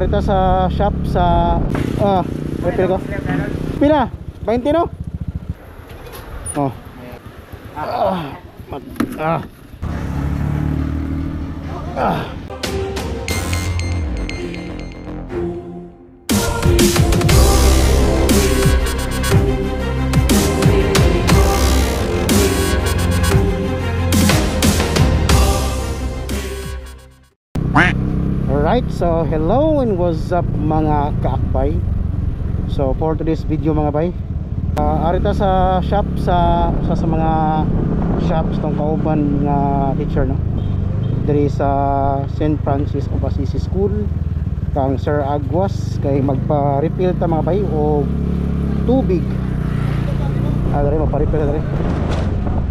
Arita sa shop sa refill ko. Pila? 20 no? Oh. Alright, so hello and what's up mga kaakbay. So for today's video mga bay, arita sa shop sa mga shops tong kauban nga teacher no. Diri sa St. Francis of Assisi School kang Sir Aguas kay magpa-refill ta mga bay o tubig. Diri magpa-refill diri.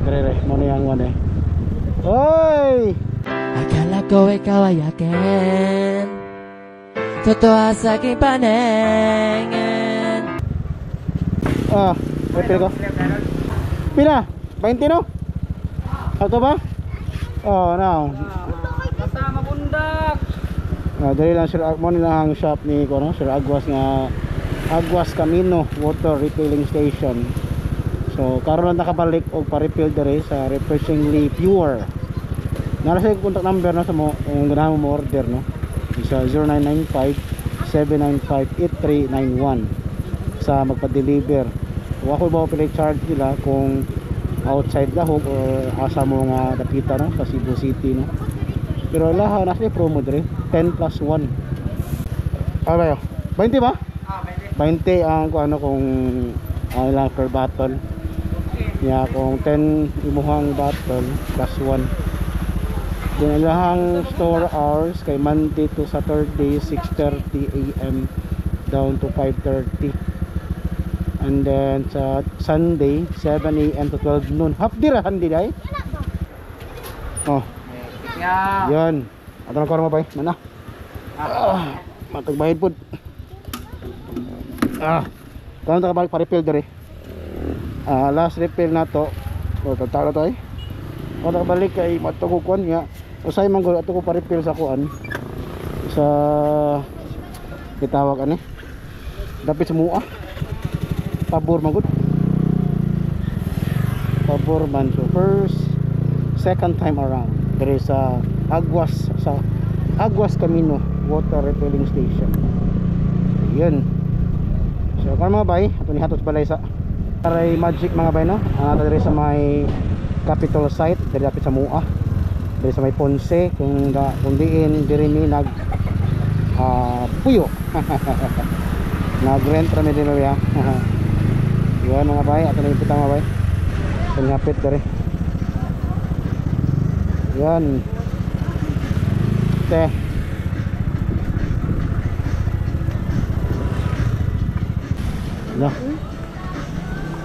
Diri mo na yang one. Oy! Akala ko ikaw ay akin, totoo sa aking paningin. Refill ko. Pila? 20 no? Ato ba? Oh, now. Kasama bundak. Dali lang Sir mo nilang shop ni ko no, Sir Aguas nga Aguas Camino Water Refilling Station. So karon lang nakabalik og pa-refill diri sa Refreshingly Pure. Nara sa contact number na sa mo kung ganahan mo order no. Sa 0995-795-8391 sa magpa-deliver. O ako ba pila charge nila kung outside lahog or asa mo nga dapita no sa Cebu City no. Pero lahat nasa promo diri 10 plus 1. Ano 20 ba? 20 ang ano kung lang per bottle. Yeah, kung 10 imuhang bottle plus 1. Then ilahang store hours kay Monday to Saturday 6:30 AM down to 5:30. And then sa Sunday 7 AM to 12 noon. Half day ra handi day. Oh. Yan. Ato na ko mo bay. Mana? Matag bayad pud. Karon ta balik pa-refill diri. Last refill na to. O tatalo to eh. Kung balik kay matugukon nga usay man ko ato ko pa-refill sa kuan sa gitawag ani dapit sa mua pabor man gud pabor man. So first second time around there is sa Aguas Camino Water Refilling Station. Yun. So kung mga bay ato ni hatos balay sa aray magic mga bay no. Ana diri sa may capital site diri dapit sa mua. Diri sa may Ponce kung diin diri mi nag puyo. Nag-rent ra mi din ya. Yan mga bay, ato na ipita mga bay. Pangapit diri. Yan. Te. Lah.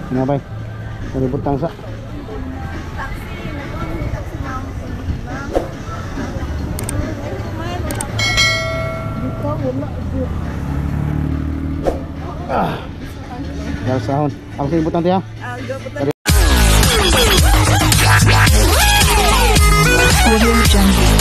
Mga bay. Pulibutang sa ya sahun. Ako sa ibutan tiya. Audio Jungle.